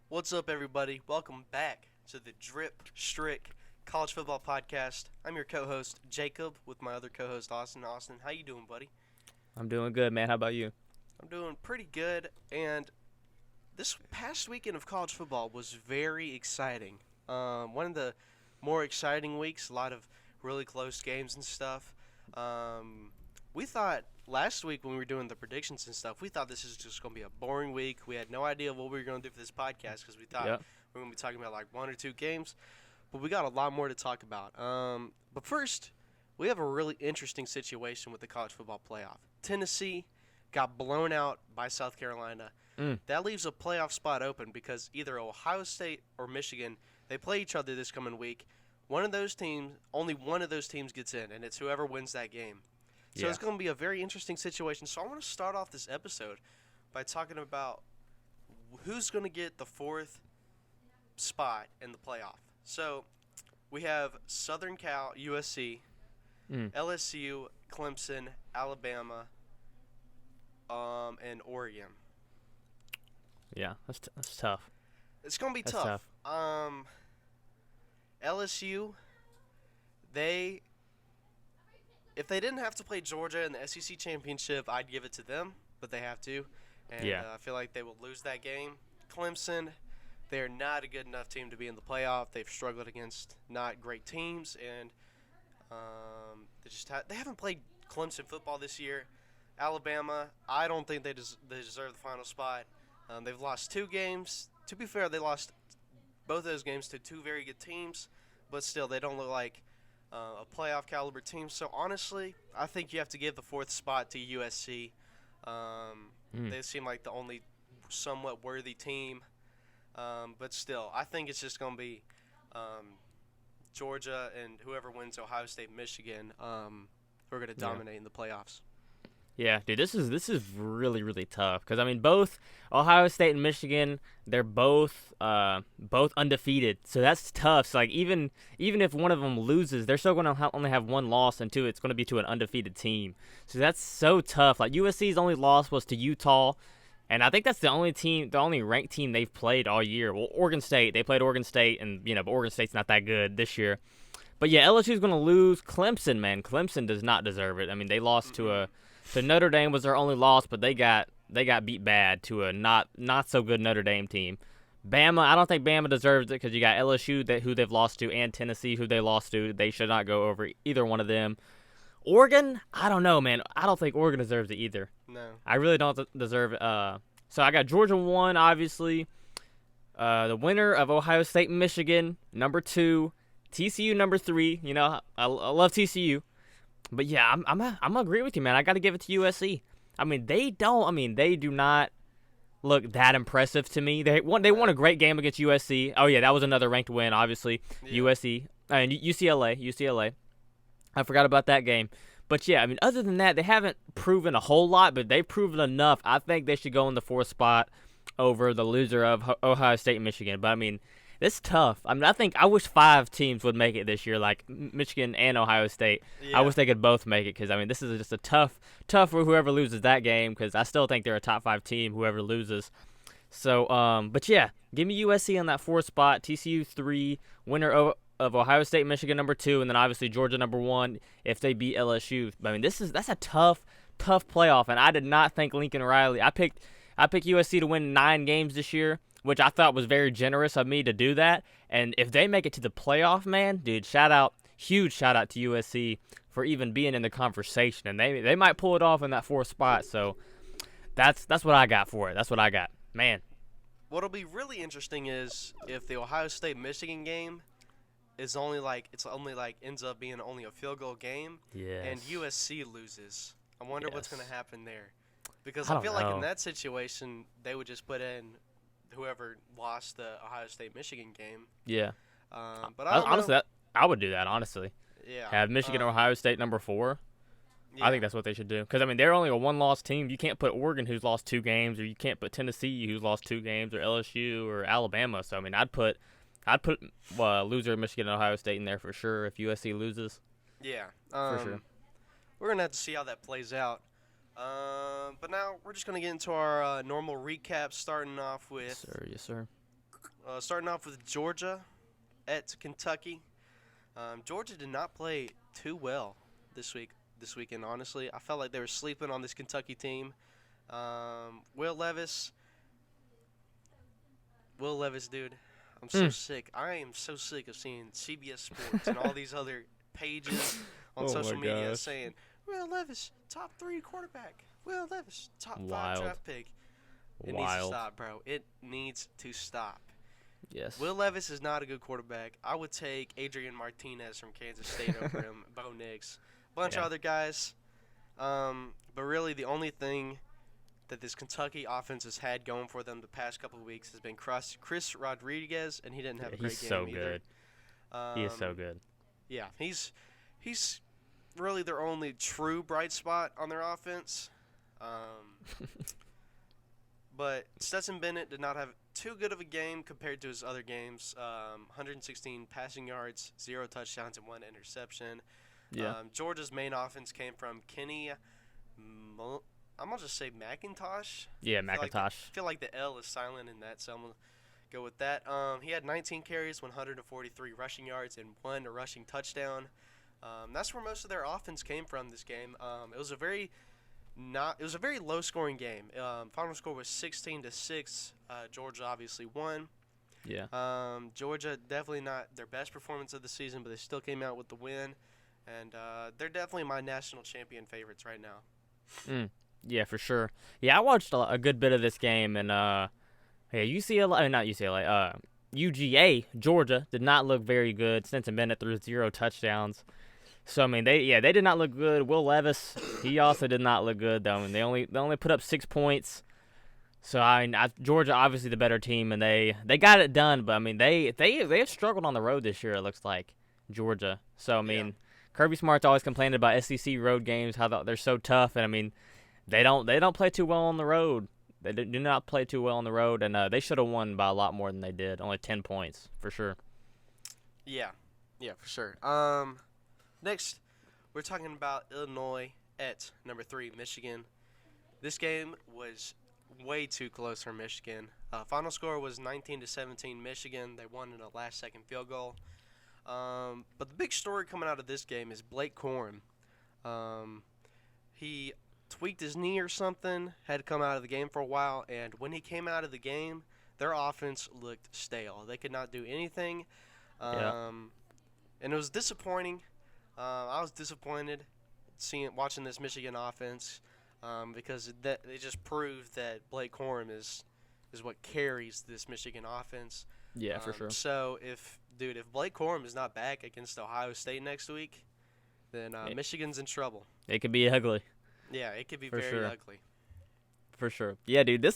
What's up, everybody? Welcome back to the Dripp Strick College Football Podcast. I'm your co-host Jacob with my other co-host Austin. Austin, how you doing, buddy? I'm doing good, man. How about you? I'm doing pretty good, and this past weekend of college football was very exciting. One of the more exciting weeks. A lot of really close games and stuff. We thought last week when we were doing the predictions and stuff, we thought this was just going to be a boring week. We had no idea what we were going to do for this podcast because we thought Yep. we were going to be talking about like one or two games. But we got a lot more to talk about. But first, we have a really interesting situation with the college football playoff. Tennessee got blown out by South Carolina. Mm. That leaves a playoff spot open because either Ohio State or Michigan, they play each other this coming week. Only one of those teams gets in, and it's whoever wins that game. So Yeah. it's going to be a very interesting situation. So I want to start off this episode by talking about who's going to get the fourth spot in the playoff. So we have Southern Cal, USC, Mm. LSU, Clemson, Alabama, and Oregon. Yeah, that's tough. It's going to be That's tough. LSU, if they didn't have to play Georgia in the SEC championship, I'd give it to them, but they have to, and Yeah. I feel like they will lose that game. Clemson, they're not a good enough team to be in the playoff. They've struggled against not great teams, and they haven't played Clemson football this year. Alabama, I don't think they deserve the final spot. They've lost two games. To be fair, they lost both of those games to two very good teams, but still, they don't look like a playoff caliber team. So honestly, I think you have to give the fourth spot to USC. They seem like the only somewhat worthy team, but still, I think it's just going to be Georgia and whoever wins Ohio State, Michigan, who are going to dominate in the playoffs. Yeah, dude, this is really tough because I mean both Ohio State and Michigan, they're both undefeated, so that's tough. So like even if one of them loses, they're still going to only have one loss, and two, it's going to be to an undefeated team. So that's so tough. Like USC's only loss was to Utah, and I think that's the only ranked team they've played all year. Well, Oregon State, they played Oregon State, and but Oregon State's not that good this year. But yeah, LSU's going to lose. Clemson, man, Clemson does not deserve it. I mean, they lost to Notre Dame was their only loss, but they got beat bad to a not so good Notre Dame team. Bama, I don't think Bama deserves it because you got LSU who they've lost to, and Tennessee who they lost to. They should not go over either one of them. Oregon, I don't know, man. I don't think Oregon deserves it either. No. I really don't deserve it. So I got Georgia 1, obviously. The winner of Ohio State and Michigan, number 2. TCU, number 3. You know, I love TCU. But yeah, I'm gonna agree with you, man. I got to give it to USC. I mean, they do not look that impressive to me. They won a great game against USC. Oh yeah, that was another ranked win, obviously. Yeah. USC and UCLA. I forgot about that game. But yeah, I mean, other than that, they haven't proven a whole lot, but they've proven enough. I think they should go in the fourth spot over the loser of Ohio State and Michigan. But I mean, it's tough. I mean, I wish 5 teams would make it this year, like Michigan and Ohio State. Yeah. I wish they could both make it because, I mean, this is just a tough for whoever loses that game because I still think they're a top 5 team, whoever loses. So, but yeah, give me USC on that 4th spot, TCU 3, winner of Ohio State, Michigan number 2, and then obviously Georgia number 1 if they beat LSU. I mean, that's a tough playoff, and I did not think Lincoln Riley. I picked USC to win 9 games this year, which I thought was very generous of me to do that. And if they make it to the playoff, man, dude, huge shout out to USC for even being in the conversation. And they might pull it off in that 4th spot. So that's what I got for it. That's what I got. Man. What'll be really interesting is if the Ohio State Michigan game ends up being only a field goal game, Yes. and USC loses. I wonder what's Yes. going to happen there, because I I don't feel like know. in that situation they would just put in whoever lost the Ohio State Michigan game. Yeah. But I don't Honestly, know. I would do that, honestly. Yeah. Have Michigan or Ohio State number 4. Yeah. I think that's what they should do. Because, I mean, they're only a 1-loss team. You can't put Oregon, who's lost 2 games, or you can't put Tennessee, who's lost 2 games, or LSU or Alabama. So, I mean, I'd put loser Michigan and Ohio State in there for sure if USC loses. Yeah. For sure. We're going to have to see how that plays out. But now we're just going to get into our normal recap, starting off with Yes, sir. Starting off with Georgia at Kentucky. Georgia did not play too well this weekend, honestly. I felt like they were sleeping on this Kentucky team. Will Levis, dude, I'm so sick. I am so sick of seeing CBS Sports and all these other pages on Oh social my media gosh. saying, Will Levis, top 3 quarterback. Will Levis, top 5 Wild. draft pick. It needs to Wild. stop, bro. It needs to stop. Yes. Will Levis is not a good quarterback. I would take Adrian Martinez from Kansas State over him, Bo Nix. Bunch of Yeah. other guys. But really the only thing that this Kentucky offense has had going for them the past couple of weeks has been Chris Rodriguez, and he didn't have a great He's game so either. good. He is so good. Yeah, he's really their only true bright spot on their offense. But Stetson Bennett did not have too good of a game compared to his other games. 116 passing yards, 0 touchdowns, and 1 interception. Yeah. Georgia's main offense came from Kenny. I'm gonna just say McIntosh. Yeah, I McIntosh. feel like the L is silent in that, so I'm gonna go with that. He had 19 carries, 143 rushing yards, and 1 rushing touchdown. That's where most of their offense came from this game. It was a very low scoring game. Final score was 16-6. Georgia obviously won. Yeah. Georgia definitely not their best performance of the season, but they still came out with the win, and they're definitely my national champion favorites right now. Yeah, for sure. Yeah, I watched a good bit of this game, and UCLA, not UCLA, UGA, Georgia, did not look very good. Stetson Bennett threw 0 touchdowns. So I mean, they did not look good. Will Levis, he also did not look good though. I mean, they only put up 6 points. So Georgia obviously the better team, and they got it done. But I mean, they have struggled on the road this year. It looks like Georgia. So I mean, Kirby Smart's always complaining about SEC road games, how they're so tough, and I mean, they don't play too well on the road. They do not play too well on the road, and they should have won by a lot more than they did. Only 10 points for sure. Yeah, for sure. Next, we're talking about Illinois at number 3, Michigan. This game was way too close for Michigan. Final score was 19-17 Michigan. They won in a last-second field goal. But the big story coming out of this game is Blake Corum. He tweaked his knee or something, had to come out of the game for a while, and when he came out of the game, their offense looked stale. They could not do anything, and it was disappointing. I was disappointed watching this Michigan offense because they just proved that Blake Corum is what carries this Michigan offense. Yeah, for sure. So if Blake Corum is not back against Ohio State next week, then Michigan's in trouble. It could be ugly. Yeah, it could be For very sure. ugly. For sure. Yeah, dude,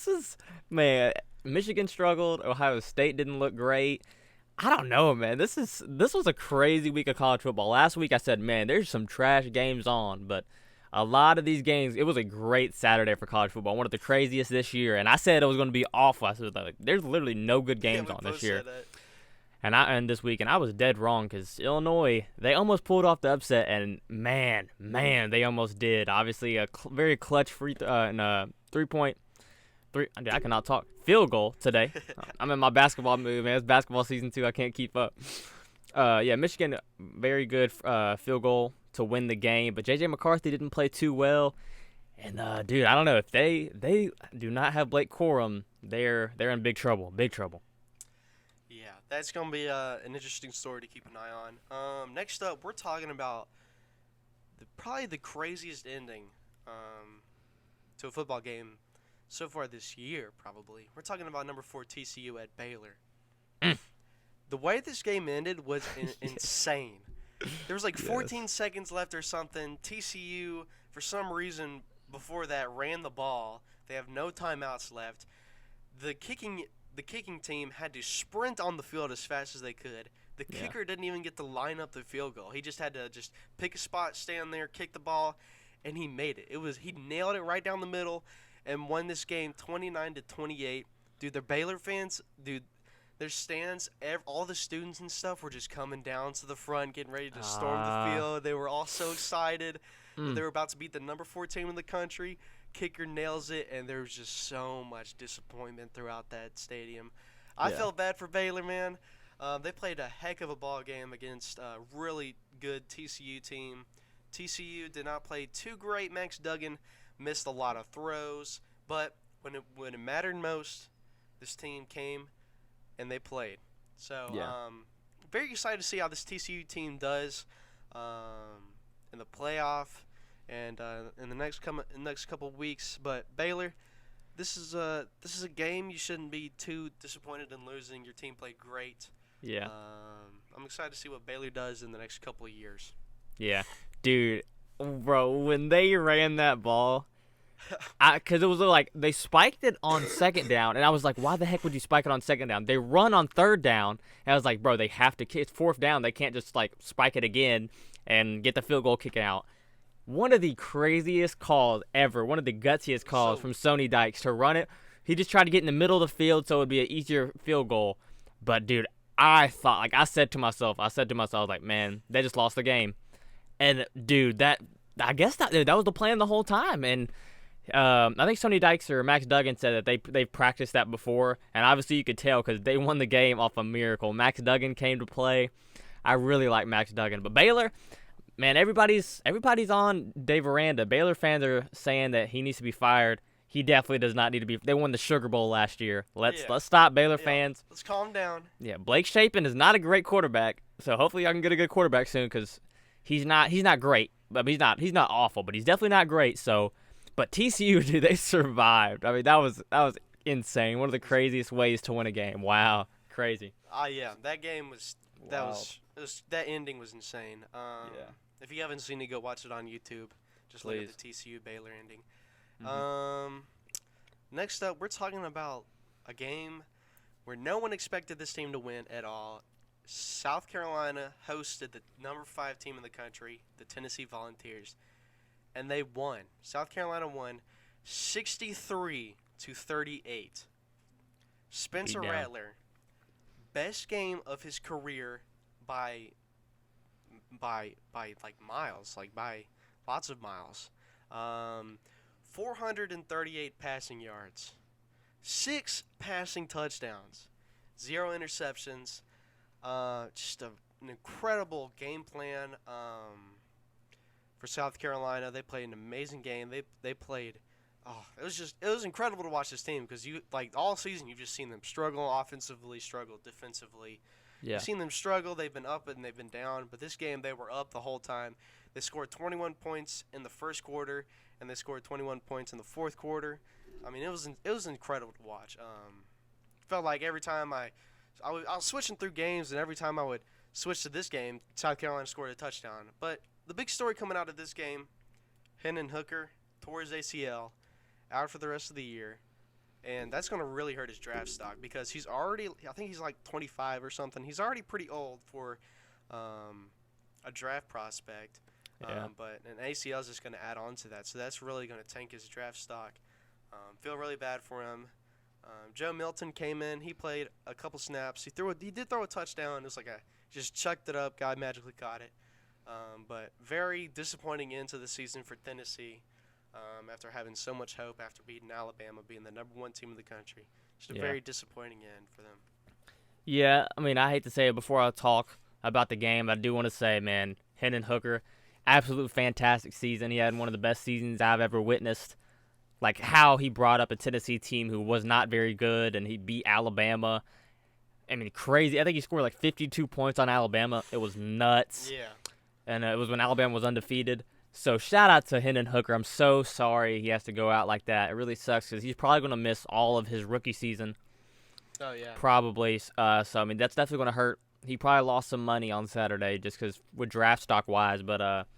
Michigan struggled. Ohio State didn't look great. I don't know, man. This was a crazy week of college football. Last week I said, man, there's some trash games on, but a lot of these games, it was a great Saturday for college football. One of the craziest this year, and I said it was going to be awful. I said, like, there's literally no good games on this year. And this week, and I was dead wrong because Illinois, they almost pulled off the upset, and man, they almost did. Obviously, a very clutch I cannot talk. Field goal today. I'm in my basketball mood, man. It's basketball season 2. I can't keep up. Michigan, very good field goal to win the game, but J.J. McCarthy didn't play too well. And, dude, I don't know. If they do not have Blake Corum, they're in big trouble. Big trouble. Yeah, that's going to be an interesting story to keep an eye on. Next up, we're talking about probably the craziest ending to a football game so far this year, probably. We're talking about number 4 TCU at Baylor. The way this game ended was insane. There was like 14 seconds left or something. TCU, for some reason, before that, ran the ball. They have no timeouts left. The kicking team had to sprint on the field as fast as they could. The kicker didn't even get to line up the field goal. He just had to pick a spot, stand there, kick the ball, and he made it. He nailed it right down the middle and won this game 29-28. Dude, the Baylor fans, their stands, all the students and stuff were just coming down to the front, getting ready to storm the field. They were all so excited that they were about to beat the number 4 team in the country. Kicker nails it, and there was just so much disappointment throughout that stadium. I Yeah. felt bad for Baylor, man. They played a heck of a ball game against a really good TCU team. TCU did not play too great. Max Duggan missed a lot of throws, but when it mattered most, this team came and they played. So, Yeah. very excited to see how this TCU team does in the playoff and in the next couple of weeks. But Baylor, this is a game you shouldn't be too disappointed in losing. Your team played great. Yeah. I'm excited to see what Baylor does in the next couple of years. Yeah. Dude, bro, when they ran that ball, because it was like they spiked it on second down, and I was like, why the heck would you spike it on second down? They run on third down, and I was like, bro, they have to kick. It's fourth down. They can't just like spike it again and get the field goal kicking out. One of the craziest calls ever, one of the gutsiest calls from Sonny Dykes to run it. He just tried to get in the middle of the field so it would be an easier field goal. But, dude, I said to myself, I was like, man, they just lost the game. And, dude, I guess that was the plan the whole time. And I think Sonny Dykes or Max Duggan said that they've practiced that before. And obviously you could tell because they won the game off a miracle. Max Duggan came to play. I really like Max Duggan. But Baylor, man, everybody's on Dave Aranda. Baylor fans are saying that he needs to be fired. He definitely does not need to be. They won the Sugar Bowl last year. Let's stop, Baylor fans. Let's calm down. Yeah, Blake Shapen is not a great quarterback. So hopefully I can get a good quarterback soon because he's not great. But he's not awful. But he's definitely not great. So, but TCU, dude, they survived. I mean, that was insane. One of the craziest ways to win a game. Wow, crazy. Yeah, that game was that ending was insane. If you haven't seen it, go watch it on YouTube. Just look at the TCU Baylor ending. Mm-hmm. Next up, we're talking about a game where no one expected this team to win at all. South Carolina hosted the number 5 team in the country, the Tennessee Volunteers, and they won. South Carolina won 63-38. Spencer Rattler, best game of his career by like miles, like by lots of miles. 438 passing yards, 6 passing touchdowns, 0 interceptions. Just an incredible game plan for South Carolina. They played an amazing game. They played. It was incredible to watch this team because you like all season you've just seen them struggle offensively, struggle defensively. Yeah. You've seen them struggle. They've been up and they've been down. But this game, they were up the whole time. They scored 21 points in the first quarter, and they scored 21 points in the fourth quarter. I mean, it was incredible to watch. Felt like every time I was switching through games, and every time I would switch to this game, South Carolina scored a touchdown. But the big story coming out of this game, Hendon Hooker tore his ACL, out for the rest of the year. And that's going to really hurt his draft stock because he's already, I think he's like 25 or something. He's already pretty old for a draft prospect. Yeah. But an ACL is just going to add on to that. So that's really going to tank his draft stock. Feel really bad for him. Joe Milton came in. He played a couple snaps. He did throw a touchdown. It was like just chucked it up. Guy magically caught it. But very disappointing end to the season for Tennessee. After having so much hope after beating Alabama, being the number 1 team in the country. Just a very disappointing end for them. Yeah, I mean, I hate to say it before I talk about the game, but I do want to say, man, Hendon Hooker, absolute fantastic season. He had one of the best seasons I've ever witnessed. Like how he brought up a Tennessee team who was not very good, and he beat Alabama. I mean, crazy. I think he scored like 52 points on Alabama. It was nuts. Yeah. And it was when Alabama was undefeated. So shout out to Hendon Hooker. I'm so sorry he has to go out like that. It really sucks because he's probably going to miss all of his rookie season. Oh, yeah. Probably. So, I mean, that's definitely going to hurt. He probably lost some money on Saturday just because with draft stock-wise. But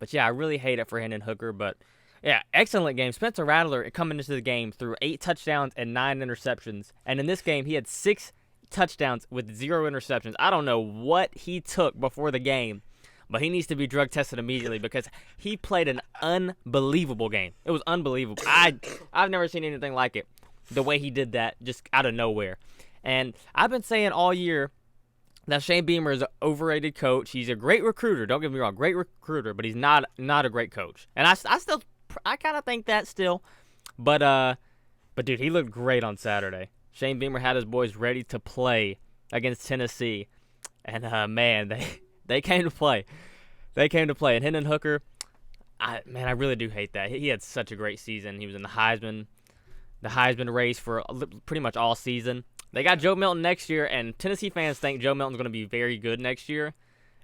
yeah, I really hate it for Hendon Hooker. But, yeah, excellent game. Spencer Rattler coming into the game threw 8 touchdowns and 9 interceptions. And in this game, he had 6 touchdowns with 0 interceptions. I don't know what he took before the game. But he needs to be drug tested immediately because he played an unbelievable game. It was unbelievable. I've never seen anything like it. The way he did that just out of nowhere. And I've been saying all year that Shane Beamer is an overrated coach. He's a great recruiter. Don't get me wrong, great recruiter, but he's not a great coach. And I kind of think that still. But dude, he looked great on Saturday. Shane Beamer had his boys ready to play against Tennessee, and man, they came to play. They came to play, and Hendon Hooker, I really do hate that. He had such a great season. He was in the Heisman race for pretty much all season. They got Joe Milton next year, and Tennessee fans think Joe Milton's going to be very good next year.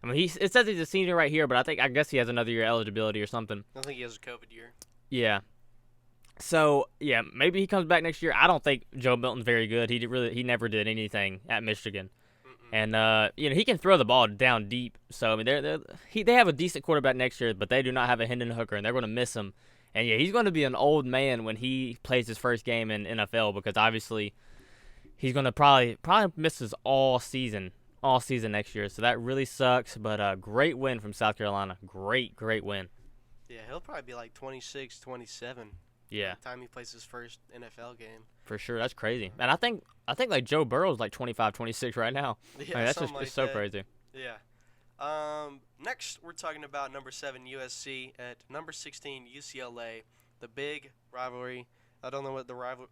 I mean, it says he's a senior right here, but I guess he has another year eligibility or something. I think he has a COVID year. Yeah. So yeah, maybe he comes back next year. I don't think Joe Milton's very good. He never did anything at Michigan, and he can throw the ball down deep. So I mean, they have a decent quarterback next year, but they do not have a Hendon Hooker, and they're going to miss him. And yeah, he's going to be an old man when he plays his first game in NFL because obviously he's going to probably miss his all season next year. So that really sucks. But great win from South Carolina. Great win. Yeah, he'll probably be like 26, 27. Yeah. By the time he plays his first NFL game. For sure, that's crazy. And I think like Joe Burrow's like 25, 26 right now. Yeah, that's just it's so crazy. Yeah. Next, we're talking about number 7 USC at number 16 UCLA. The big rivalry. I don't know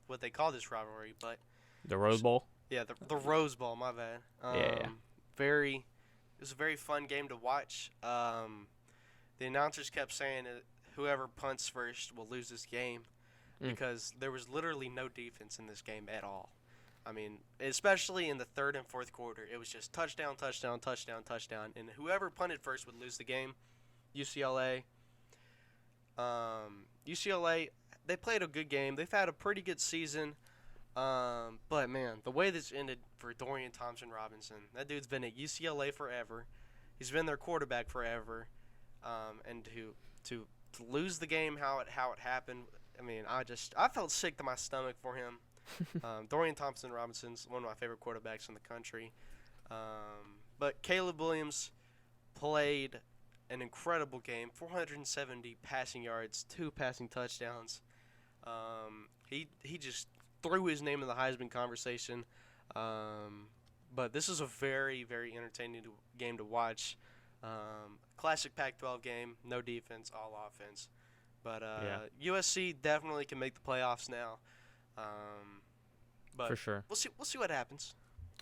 what they call this rivalry, but the Rose Bowl. Yeah, the Rose Bowl. My bad. Yeah. It was a very fun game to watch. The announcers kept saying that whoever punts first will lose this game because there was literally no defense in this game at all. I mean, especially in the third and fourth quarter, it was just touchdown, touchdown, touchdown, touchdown, and whoever punted first would lose the game. UCLA, they played a good game. They've had a pretty good season, but man, the way this ended for Dorian Thompson-Robinson, that dude's been at UCLA forever. He's been their quarterback forever, and to lose the game how it happened, I mean, I felt sick to my stomach for him. Dorian Thompson-Robinson's one of my favorite quarterbacks in the country. But Caleb Williams played an incredible game, 470 passing yards, 2 passing touchdowns. He just threw his name in the Heisman conversation. But this is a very, very entertaining game to watch. Classic Pac-12 game, no defense, all offense. But USC definitely can make the playoffs now. But for sure, we'll see what happens.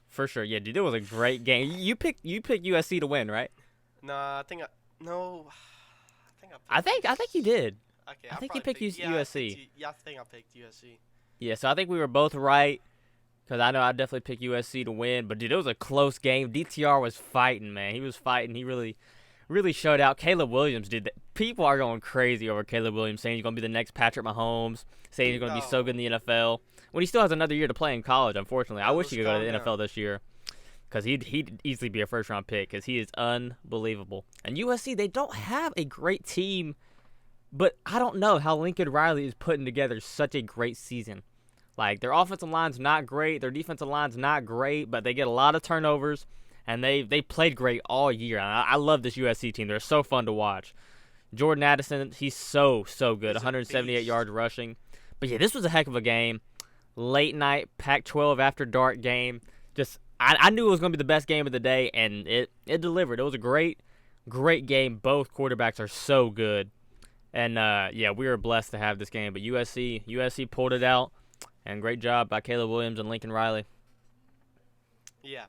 For sure, yeah, dude, it was a great game. You picked USC to win, right? Nah, I think you did. Okay, I think you picked USC. I think I picked USC. Yeah, so I think we were both right. Because I know I definitely picked USC to win. But, dude, it was a close game. DTR was fighting, man. He was fighting. He really showed out. Caleb Williams, dude. People are going crazy over Caleb Williams, saying he's going to be the next Patrick Mahomes, saying he's going to be so good in the NFL. When he still has another year to play in college, unfortunately. I wish he could go to the NFL this year. Because he'd easily be a first-round pick because he is unbelievable. And USC, they don't have a great team. But I don't know how Lincoln Riley is putting together such a great season. Like, their offensive line's not great. Their defensive line's not great. But they get a lot of turnovers. And they played great all year. And I love this USC team. They're so fun to watch. Jordan Addison, he's so good. 178 yards rushing. But, yeah, this was a heck of a game. Late night, Pac-12 after dark game. I knew it was going to be the best game of the day, and it delivered. It was a great game. Both quarterbacks are so good. And, we were blessed to have this game. But USC pulled it out. And great job by Caleb Williams and Lincoln Riley. Yeah,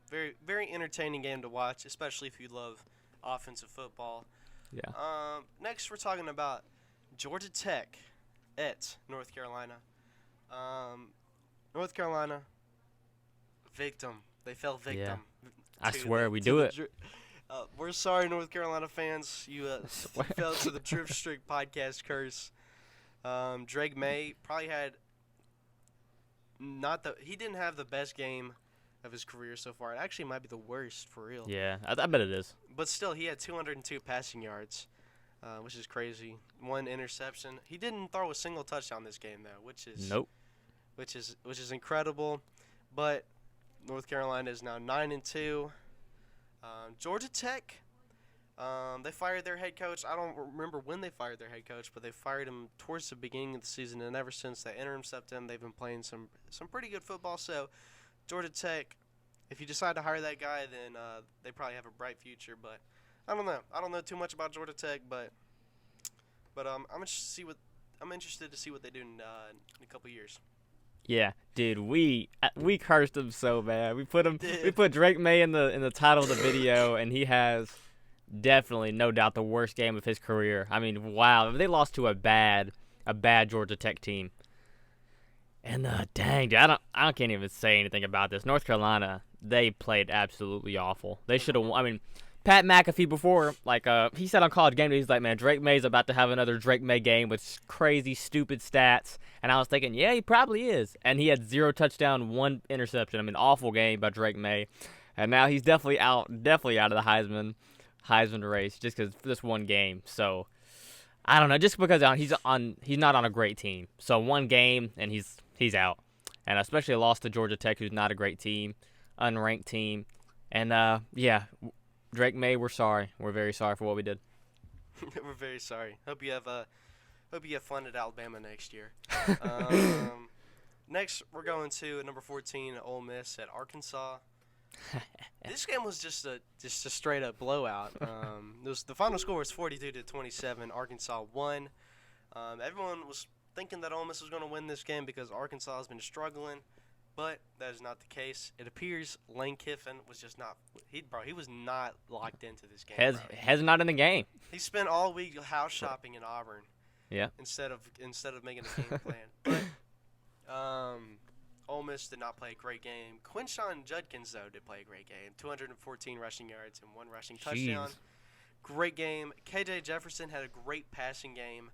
very, very entertaining game to watch, especially if you love offensive football. Yeah. Next, we're talking about Georgia Tech at North Carolina. North Carolina, victim. They fell victim. Yeah. I swear, we do it. We're sorry, North Carolina fans. You fell to the Dripp Strick podcast curse. Drake May probably had he didn't have the best game of his career so far. It actually might be the worst for real. Yeah, I bet it is. But still, he had 202 passing yards, which is crazy. 1 interception. He didn't throw a single touchdown this game though, which is incredible. But North Carolina is now 9-2. Georgia Tech, they fired their head coach. I don't remember when they fired their head coach, but they fired him towards the beginning of the season, and ever since they intercepted him, they've been playing some pretty good football. So Georgia Tech, if you decide to hire that guy, then they probably have a bright future. But I don't know. I don't know too much about Georgia Tech, but I'm interested to see what they do in a couple years. Yeah, dude, we cursed him so bad. We Did. put Drake May in the title of the video, and he has definitely, no doubt, the worst game of his career. I mean, wow, they lost to a bad Georgia Tech team. And dang, dude, I can't even say anything about this. North Carolina, they played absolutely awful. They should have. I mean, Pat McAfee before, like, he said on College Game Day, he's like, man, Drake May's about to have another Drake May game with crazy, stupid stats. And I was thinking, yeah, he probably is. And he had 0 touchdown, 1 interception. I mean, awful game by Drake May. And now he's definitely out of the Heisman race just because this one game. So I don't know, just because he's not on a great team. So one game and he's out. And especially lost to Georgia Tech, who's not a great team, unranked team. And yeah, Drake May, we're sorry. We're very sorry for what we did. We're very sorry. Hope you have fun at Alabama next year. Next, we're going to number 14, Ole Miss at Arkansas. This game was just a straight up blowout. The final score was 42-27. Arkansas won. Everyone was thinking that Ole Miss was going to win this game because Arkansas has been struggling, but that is not the case. It appears Lane Kiffin was just not. He was not locked into this game. Head's not in the game. He spent all week house shopping in Auburn. Yeah. Instead of making a game plan. But Ole Miss did not play a great game. Quinshon Judkins, though, did play a great game. 214 rushing yards and 1 rushing touchdown. Great game. KJ Jefferson had a great passing game.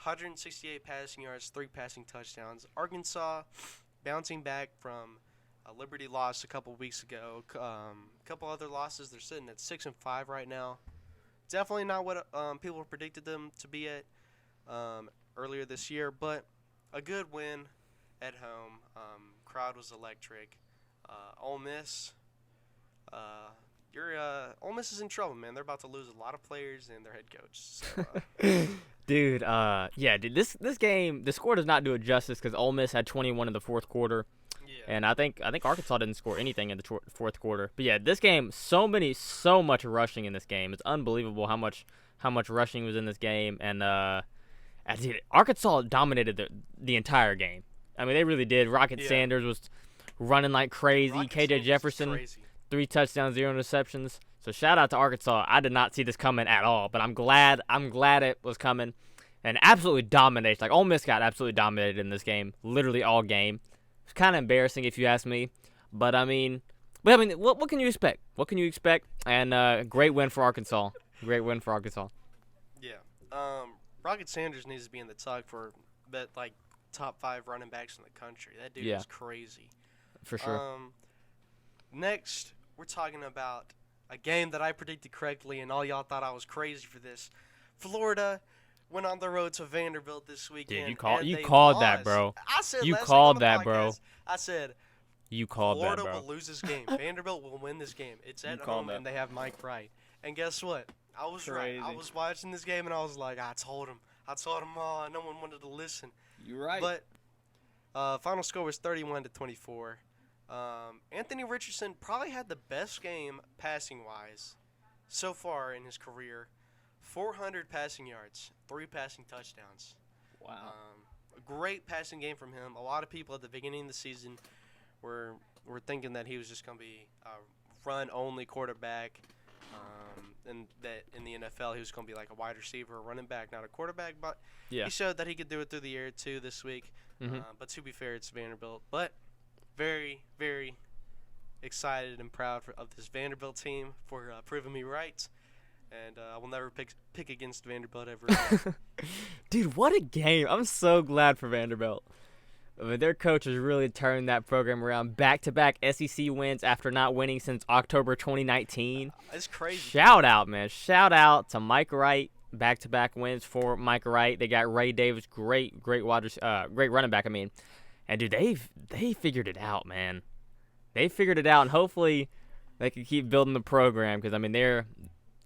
168 passing yards, 3 passing touchdowns. Arkansas bouncing back from a Liberty loss a couple weeks ago. A couple other losses. They're sitting at 6-5 right now. Definitely not what people predicted them to be at earlier this year, but a good win at home. Crowd was electric. Ole Miss, Ole Miss is in trouble, man. They're about to lose a lot of players and their head coach. So, dude, yeah, dude, this game, the score does not do it justice because Ole Miss had 21 in the fourth quarter. yeah. And I think Arkansas didn't score anything in the fourth quarter. But yeah, this game, so much rushing in this game. It's unbelievable how much rushing was in this game. And dude, Arkansas dominated the entire game. I mean, they really did. Rocket Sanders was running like crazy. KJ Jefferson, 3 touchdowns, 0 interceptions. So shout out to Arkansas. I did not see this coming at all, but I'm glad it was coming. And absolutely dominated. Like, Ole Miss got absolutely dominated in this game, literally all game. It's kind of embarrassing if you ask me, but I mean, what can you expect? What can you expect? And great win for Arkansas. Great win for Arkansas. Yeah. Rocket Sanders needs to be in the talk for top 5 running backs in the country. That dude is crazy. For sure. Next, we're talking about a game that I predicted correctly, and all y'all thought I was crazy for this. Florida went on the road to Vanderbilt this weekend. Dude, you called that, bro. I said you last called week on the that, bro. podcast, I said you called Florida that, bro. will lose this game. Vanderbilt will win this game. It's at home, and they have Mike Wright. And guess what? I was right. I was watching this game, and I was like, I told him all. No one wanted to listen. You're right. But final score was 31-24. Anthony Richardson probably had the best game passing-wise so far in his career. 400 passing yards, 3 passing touchdowns. Wow. A great passing game from him. A lot of people at the beginning of the season were thinking that he was just going to be a run-only quarterback, and that in the NFL he was going to be like a wide receiver, a running back, not a quarterback. But he showed that he could do it through the air, too, this week. Mm-hmm. But to be fair, it's Vanderbilt. But very, very excited and proud of this Vanderbilt team for proving me right. And I will never pick against Vanderbilt ever again. Dude, what a game. I'm so glad for Vanderbilt. I mean, their coach has really turned that program around. Back-to-back SEC wins after not winning since October 2019. It's crazy. Shout out, man. Shout out to Mike Wright. Back-to-back wins for Mike Wright. They got Ray Davis, great running back. I mean, and dude, they figured it out, man. They figured it out, and hopefully they can keep building the program because I mean they're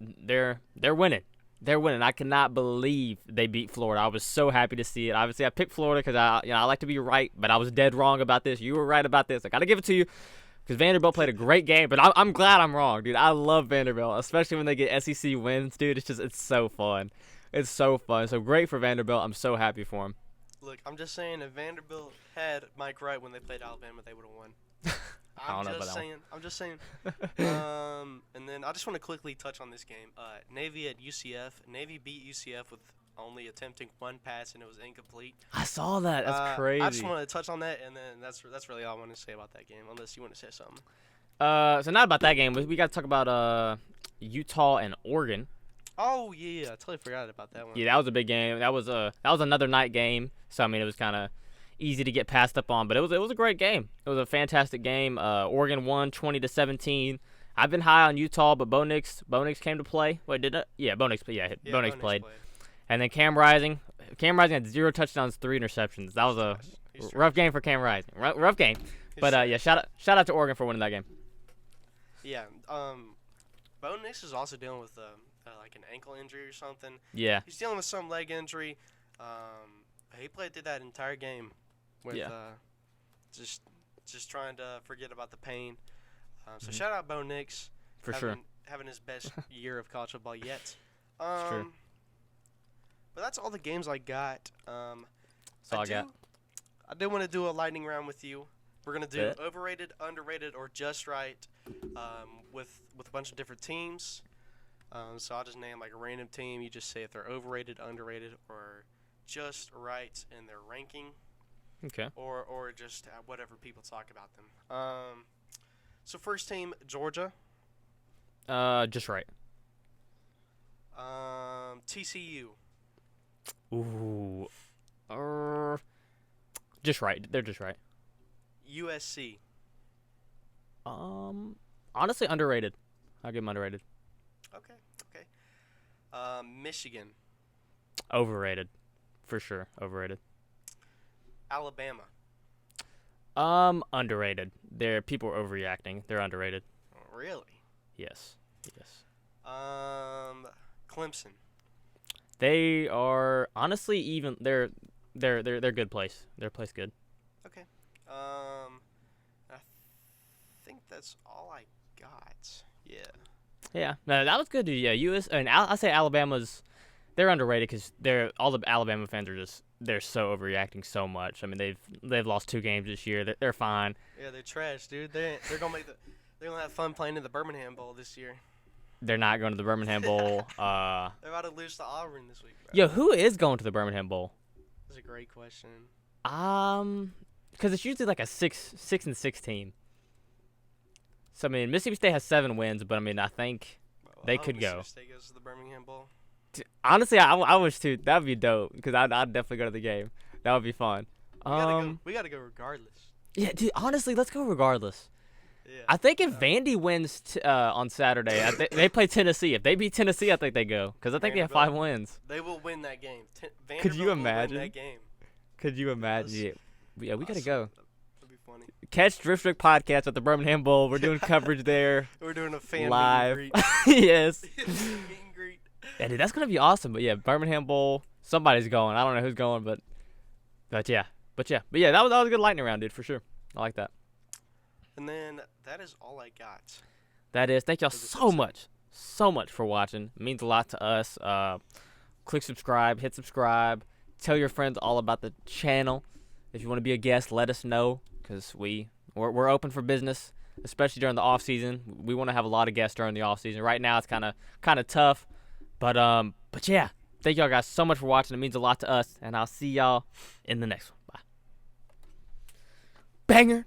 winning. They're winning. I cannot believe they beat Florida. I was so happy to see it. Obviously, I picked Florida because I like to be right, but I was dead wrong about this. You were right about this. I got to give it to you because Vanderbilt played a great game, but I'm glad I'm wrong, dude. I love Vanderbilt, especially when they get SEC wins, dude. It's so fun. It's so fun. So great for Vanderbilt. I'm so happy for them. Look, I'm just saying, if Vanderbilt had Mike Wright when they played Alabama, they would have won. I don't know about that one. I'm just saying. And then I just want to quickly touch on this game. Navy at UCF. Navy beat UCF with only attempting one pass, and it was incomplete. I saw that. That's crazy. I just want to touch on that, and then that's really all I want to say about that game, unless you want to say something. So not about that game. We got to talk about Utah and Oregon. Oh yeah, I totally forgot about that one. Yeah, that was a big game. That was another night game. So I mean, it was kind of easy to get passed up on, but it was a great game. It was a fantastic game. Oregon won 20-17. I've been high on Utah, but Bo Nix came to play. Wait, did it? Yeah, Bo Nix played. And then Cam Rising had 0 touchdowns, 3 interceptions. That was a rough game for Cam Rising. Rough game. But yeah, shout out to Oregon for winning that game. Yeah. Bo Nix is also dealing with like an ankle injury or something. Yeah. He's dealing with some leg injury. He played through that entire game with just trying to forget about the pain. So shout out Bo Nix for sure, having his best year of college football yet. It's true. But that's all the games I got. That's all I got. I do want to do a lightning round with you. We're gonna do overrated, underrated, or just right, with a bunch of different teams. So I'll just name like a random team. You just say if they're overrated, underrated, or just right in their ranking. Okay. Or just whatever people talk about them. So first team, Georgia. Just right. TCU. Ooh. Just right. They're just right. USC. Honestly, underrated. I'll give them underrated. Okay. Michigan. Overrated. For sure. Overrated. Alabama. Underrated. People are overreacting. They're underrated. Really? Yes. Clemson. They are honestly even. They're good place. They're place good. Okay. I think that's all I got. Yeah. Yeah. No, that was good. Yeah. I say Alabama's. They're underrated because all the Alabama fans are they're so overreacting so much. I mean they've lost 2 games this year. They're fine. Yeah, they're trash, dude. They're gonna have fun playing in the Birmingham Bowl this year. They're not going to the Birmingham Bowl. They're about to lose to Auburn this week, bro. Yo, who is going to the Birmingham Bowl? That's a great question. Because it's usually like a 6-6 team. So I mean, Mississippi State has 7 wins, but I mean, I think they could go. Mississippi State goes to the Birmingham Bowl. Honestly, I wish too. That would be dope because I'd definitely go to the game. That would be fun. We gotta go regardless. Yeah, dude. Honestly, let's go regardless. Yeah. I think if Vandy wins on Saturday, they play Tennessee. If they beat Tennessee, I think they go because I think they have 5 wins. They will win that game. Could you imagine? Will win that game. Could you imagine? Yeah, we gotta go. That'd be funny. Catch Dripp Strick podcast at the Birmingham Bowl. We're doing coverage there. We're doing a fan live. Meet and greet. Yes. meet and greet. Yeah, dude, that's gonna be awesome. But yeah, Birmingham Bowl. Somebody's going. I don't know who's going, but yeah. That was a good lightning round, dude, for sure. I like that. And then that is all I got. That is. Thank y'all so much for watching. It means a lot to us. Click subscribe, hit subscribe. Tell your friends all about the channel. If you want to be a guest, let us know because we're open for business, especially during the off season. We want to have a lot of guests during the off season. Right now, it's kind of tough, but yeah. Thank y'all guys so much for watching. It means a lot to us, and I'll see y'all in the next one. Bye. Banger.